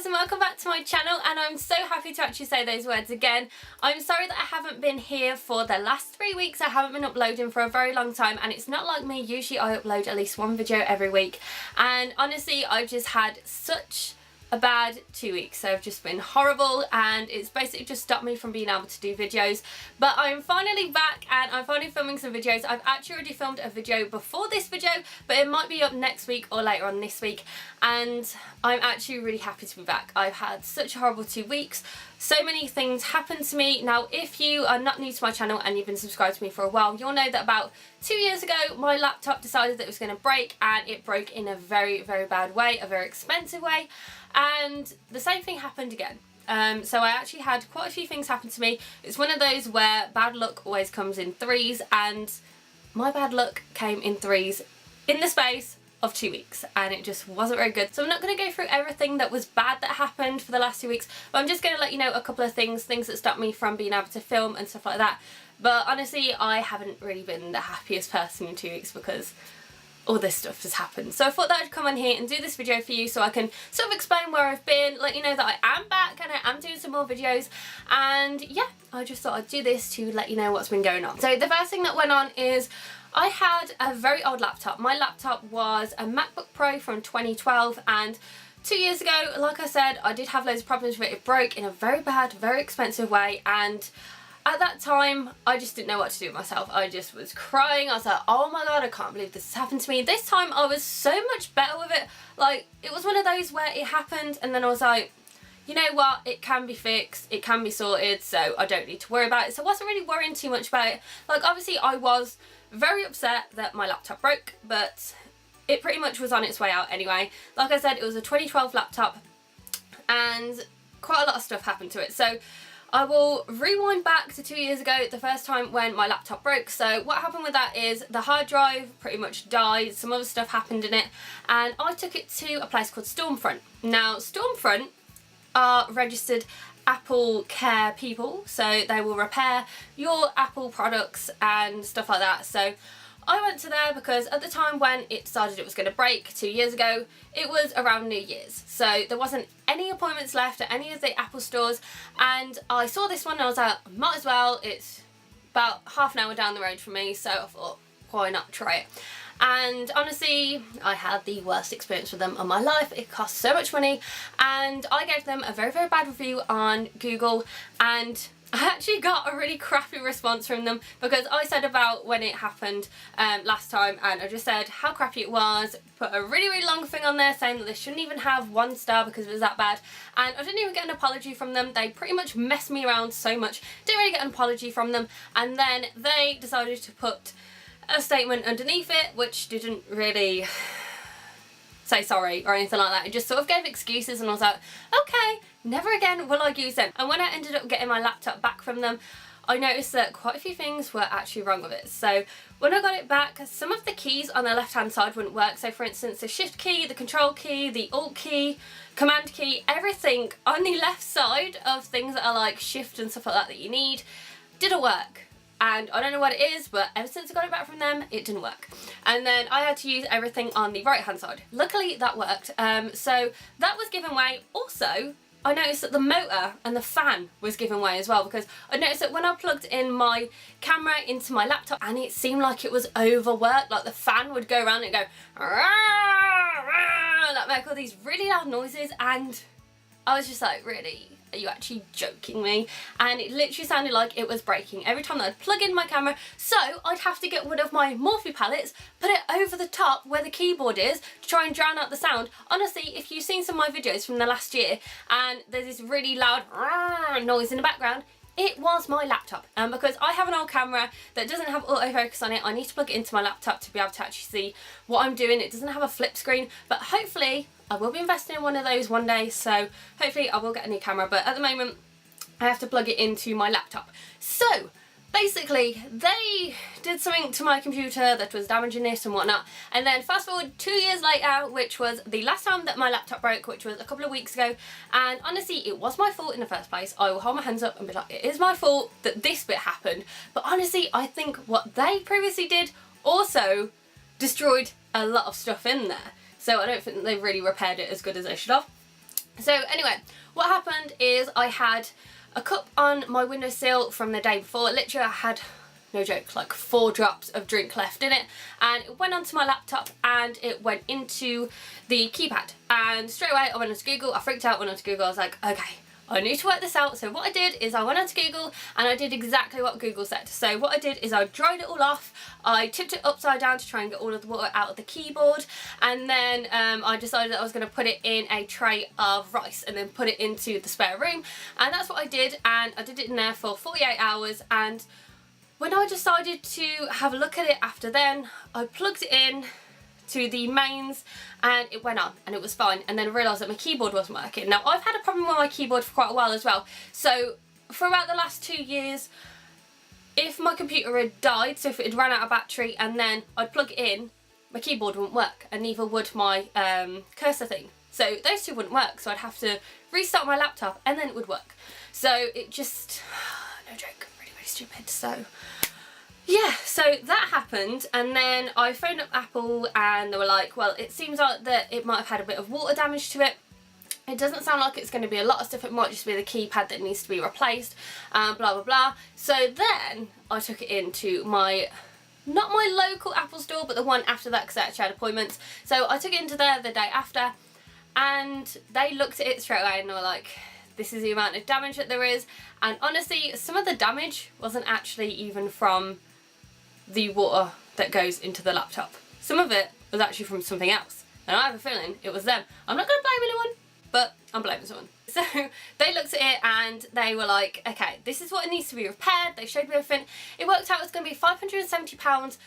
guys and welcome back to my channel, and I'm so happy to actually say those words again. I'm sorry that I haven't been here for the last 3 weeks. I haven't been uploading for a very long time, and it's not like me. Usually I upload at least one video every week, and honestly I've just had such a bad 2 weeks. They've just been horrible, and it's basically just stopped me from being able to do videos. But I'm finally back and I'm finally filming some videos. I've actually already filmed a video before this video, but it might be up next week or later on this week, and I'm actually really happy to be back. I've had such a horrible 2 weeks. So many things happened to me. Now, if you are not new to my channel and you've been subscribed to me for a while, you'll know that about 2 years ago my laptop decided that it was going to break, and it broke in a very, very bad way, a very expensive way. And the same thing happened again. So I actually had quite a few things happen to me. It's one of those where bad luck always comes in threes, and my bad luck came in threes in the space of 2 weeks, and it just wasn't very good. So I'm not going to go through everything that was bad that happened for the last 2 weeks, but I'm just going to let you know a couple of things that stopped me from being able to film and stuff like that. But honestly, I haven't really been the happiest person in 2 weeks because all this stuff has happened. So I thought that I'd come on here and do this video for you so I can sort of explain where I've been, let you know that I am back and I am doing some more videos, and yeah, I just thought I'd do this to let you know what's been going on. So the first thing that went on is I had a very old laptop. My laptop was a MacBook Pro from 2012, and 2 years ago, like I said, I did have loads of problems with it. It broke in a very bad, very expensive way, and at that time, I just didn't know what to do with myself. I just was crying. I was like, oh my god, I can't believe this has happened to me. This time I was so much better with it. Like, it was one of those where it happened and then I was like, you know what, it can be fixed, it can be sorted, so I don't need to worry about it. So I wasn't really worrying too much about it. Like, obviously I was very upset that my laptop broke, but it pretty much was on its way out anyway. Like I said, it was a 2012 laptop and quite a lot of stuff happened to it. So I will rewind back to 2 years ago, the first time when my laptop broke. So what happened with that is the hard drive pretty much died, some other stuff happened in it, and I took it to a place called Stormfront. Now, Stormfront are registered Apple Care people, so they will repair your Apple products and stuff like that. So I went to there because at the time when it decided it was going to break 2 years ago, it was around New Year's. So there wasn't any appointments left at any of the Apple stores, and I saw this one and I was like, might as well, it's about half an hour down the road from me, so I thought, why not try it? And honestly, I had the worst experience with them of my life. It cost so much money, and I gave them a very, very bad review on Google, and I actually got a really crappy response from them because I said about when it happened last time, and I just said how crappy it was, put a really, really long thing on there saying that they shouldn't even have 1 star because it was that bad, and I didn't even get an apology from them. They pretty much messed me around so much, didn't really get an apology from them, and then they decided to put a statement underneath it which didn't really say sorry or anything like that. It just sort of gave excuses, and I was like, okay, never again will I use them. And when I ended up getting my laptop back from them, I noticed that quite a few things were actually wrong with it. So when I got it back, some of the keys on the left hand side wouldn't work. So for instance, the shift key, the control key, the alt key, command key, everything on the left side of things that are like shift and stuff like that that you need didn't work. And I don't know what it is, but ever since I got it back from them, it didn't work. And then I had to use everything on the right hand side. Luckily that worked. So that was given way. Also, I noticed that the motor and the fan was given way as well, because I noticed that when I plugged in my camera into my laptop and it seemed like it was overworked, like the fan would go around and go like make all these really loud noises, and I was just like, really? Are you actually joking me? And it literally sounded like it was breaking every time that I'd plug in my camera, so I'd have to get one of my Morphe palettes, put it over the top where the keyboard is to try and drown out the sound. Honestly, if you've seen some of my videos from the last year and there's this really loud noise in the background, it was my laptop. Because I have an old camera that doesn't have autofocus on it, I need to plug it into my laptop to be able to actually see what I'm doing. It doesn't have a flip screen, but hopefully I will be investing in one of those one day, so hopefully I will get a new camera, but at the moment I have to plug it into my laptop. So basically they did something to my computer that was damaging this and whatnot, and then fast forward 2 years later, which was the last time that my laptop broke, which was a couple of weeks ago, and honestly it was my fault in the first place. I will hold my hands up and be like, it is my fault that this bit happened, but honestly I think what they previously did also destroyed a lot of stuff in there. So I don't think that they've really repaired it as good as they should have. So anyway, what happened is I had a cup on my windowsill from the day before. Literally I had, no joke, like 4 drops of drink left in it, and it went onto my laptop and it went into the keypad. And straight away I went onto Google. I freaked out, went onto Google. I was like, okay, I need to work this out. So what I did is I went onto Google and I did exactly what Google said. So what I did is I dried it all off. I tipped it upside down to try and get all of the water out of the keyboard, and then I decided that I was going to put it in a tray of rice and then put it into the spare room, and that's what I did. And I did it in there for 48 hours, and when I decided to have a look at it after then, I plugged it in to the mains and it went on and it was fine, and then I realised that my keyboard wasn't working. Now I've had a problem with my keyboard for quite a while as well, so for about the last 2 years, if my computer had died, so if it had run out of battery and then I'd plug it in, my keyboard wouldn't work, and neither would my cursor thing. So those two wouldn't work, so I'd have to restart my laptop and then it would work. So it just, no joke, really, really stupid. So yeah, so that happened, and then I phoned up Apple and they were like, well, it seems like that it might have had a bit of water damage to it. It doesn't sound like it's going to be a lot of stuff, it might just be the keypad that needs to be replaced, blah blah blah. So then I took it into my, not my local Apple store, but the one after that, because I actually had appointments. So I took it into there the day after, and they looked at it straight away and they were like, this is the amount of damage that there is. And honestly, some of the damage wasn't actually even from the water that goes into the laptop. Some of it was actually from something else, and I have a feeling it was them. I'm not going to blame anyone, but I'm blaming someone. So they looked at it and they were like, okay, this is what it needs to be repaired. They showed me everything. It worked out it's going to be £570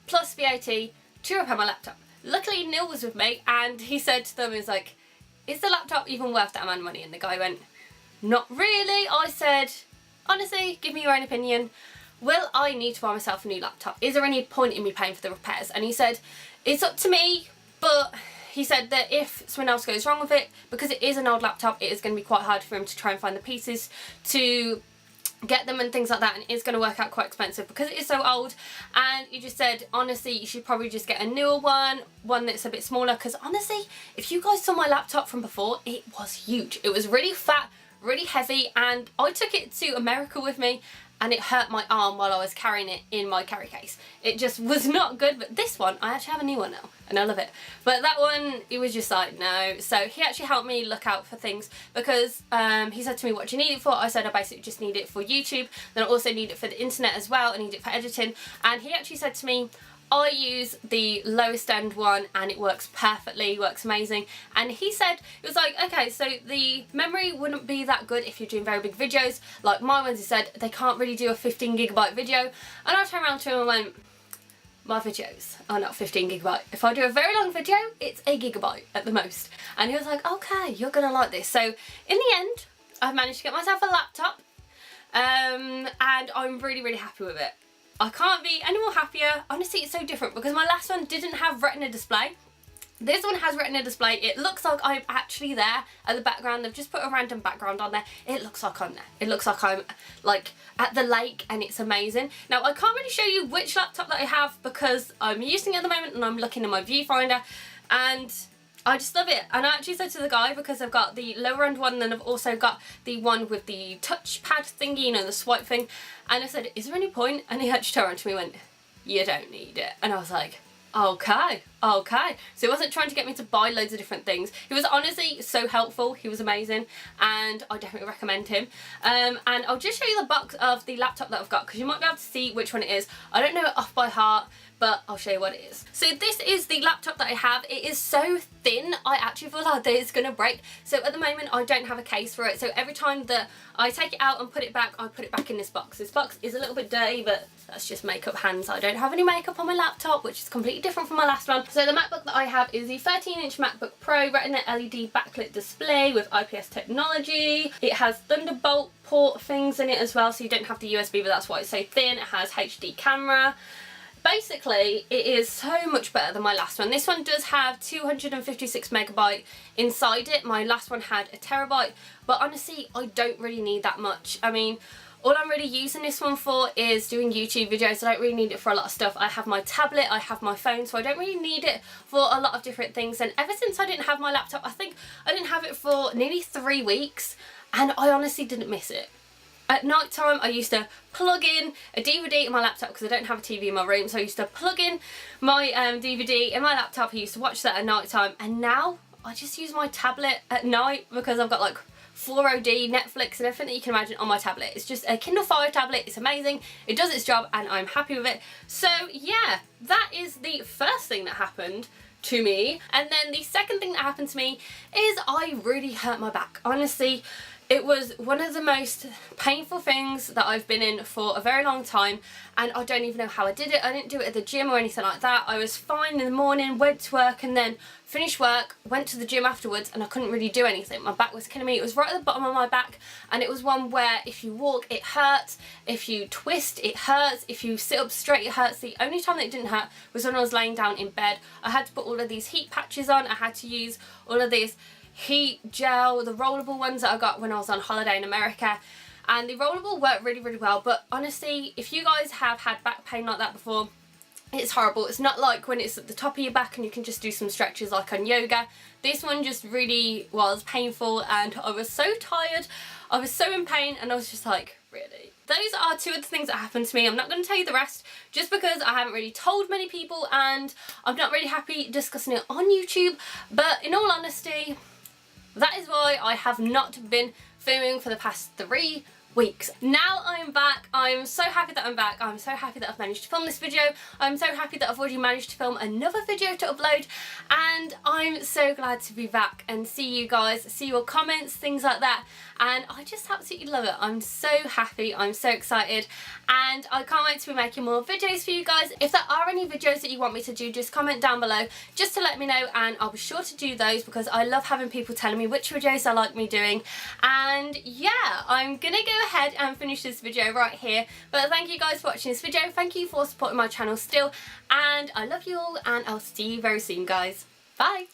plus VAT to repair my laptop. Luckily Neil was with me and he said to them, he was like, is the laptop even worth that amount of money? And the guy went, not really. I said, honestly, give me your own opinion. Will I need to buy myself a new laptop? Is there any point in me paying for the repairs? And he said, it's up to me, but he said that if something else goes wrong with it, because it is an old laptop, it is going to be quite hard for him to try and find the pieces to get them and things like that, and it is going to work out quite expensive because it is so old. And he just said, honestly, you should probably just get a newer one that's a bit smaller, because honestly, if you guys saw my laptop from before, it was huge. It was really fat, really heavy, and I took it to America with me and it hurt my arm while I was carrying it in my carry case. It just was not good, but this one, I actually have a new one now and I love it. But that one, it was just like, no. So he actually helped me look out for things, because he said to me, what do you need it for? I said I basically just need it for YouTube, then I also need it for the internet as well, I need it for editing. And he actually said to me, I use the lowest end one and it works perfectly, works amazing. And he said, it was like, okay, so the memory wouldn't be that good if you're doing very big videos. Like my ones, he said, they can't really do a 15GB video. And I turned around to him and went, my videos are not 15GB. If I do a very long video, it's 1GB at the most. And he was like, okay, you're gonna like this. So in the end, I've managed to get myself a laptop, and I'm really, really happy with it. I can't be any more happier. Honestly, it's so different because my last one didn't have retina display. This one has retina display. It looks like I'm actually there at the background. They've just put a random background on there. It looks like I'm there. It looks like I'm like at the lake, and it's amazing. Now, I can't really show you which laptop that I have because I'm using it at the moment and I'm looking in my viewfinder, and I just love it. And I actually said to the guy, because I've got the lower end one, then I've also got the one with the touchpad thingy, you know, the swipe thing. And I said, is there any point? And he actually turned around to me and went, you don't need it. And I was like, okay, okay. So he wasn't trying to get me to buy loads of different things. He was honestly so helpful. He was amazing, and I definitely recommend him. And I'll just show you the box of the laptop that I've got, because you might be able to see which one it is. I don't know it off by heart, but I'll show you what it is. So this is the laptop that I have. It is so thin, I actually feel like that it's gonna break. So at the moment, I don't have a case for it. So every time that I take it out and put it back, I put it back in this box. This box is a little bit dirty, but that's just makeup hands. I don't have any makeup on my laptop, which is completely different from my last one. So the MacBook that I have is the 13-inch MacBook Pro Retina LED backlit display with IPS technology. It has Thunderbolt port things in it as well, so you don't have the USB, but that's why it's so thin. It has HD camera. Basically, it is so much better than my last one. This one does have 256MB inside it. My last one had 1TB, but honestly, I don't really need that much. I mean, All I'm really using this one for is doing YouTube videos. I don't really need it for a lot of stuff. I have my tablet, I have my phone, so I don't really need it for a lot of different things. And ever since I didn't have my laptop, I think I didn't have it for nearly 3 weeks, and I honestly didn't miss it. At night time, I used to plug in a DVD in my laptop because I don't have a TV in my room, so I used to plug in my DVD in my laptop. I used to watch that at night time, and now I just use my tablet at night because I've got like 4OD, Netflix and everything that you can imagine on my tablet. It's just a Kindle Fire tablet. It's amazing. It does its job and I'm happy with it. So yeah, that is the first thing that happened to me. And then the second thing that happened to me is I really hurt my back. Honestly, it was one of the most painful things that I've been in for a very long time, and I don't even know how I did it. I didn't do it at the gym or anything like that. I was fine in the morning, went to work, and then finished work, went to the gym afterwards, and I couldn't really do anything. My back was killing me. It was right at the bottom of my back, and it was one where if you walk, it hurts. If you twist, it hurts. If you sit up straight, it hurts. The only time that it didn't hurt was when I was laying down in bed. I had to put all of these heat patches on. I had to use all of these heat gel, the rollable ones that I got when I was on holiday in America, and the rollable worked really, really well. But honestly, if you guys have had back pain like that before, it's horrible. It's not like when it's at the top of your back and you can just do some stretches like on yoga. This one just really was painful, and I was so tired, I was so in pain, and I was just like, really? Those are two of the things that happened to me. I'm not going to tell you the rest just because I haven't really told many people, and I'm not really happy discussing it on YouTube. But in all honesty, that is why I have not been filming for the past 3 weeks. Now I'm back. I'm so happy that I'm back. I'm so happy that I've managed to film this video. I'm so happy that I've already managed to film another video to upload, and I'm so glad to be back and see you guys, see your comments, things like that, and I just absolutely love it. I'm so happy, I'm so excited, and I can't wait to be making more videos for you guys. If there are any videos that you want me to do, just comment down below just to let me know, and I'll be sure to do those because I love having people telling me which videos they like me doing. And yeah, I'm gonna go ahead and finish this video right here, but thank you guys for watching this video. Thank you for supporting my channel still, and I love you all, and I'll see you very soon, guys. Bye.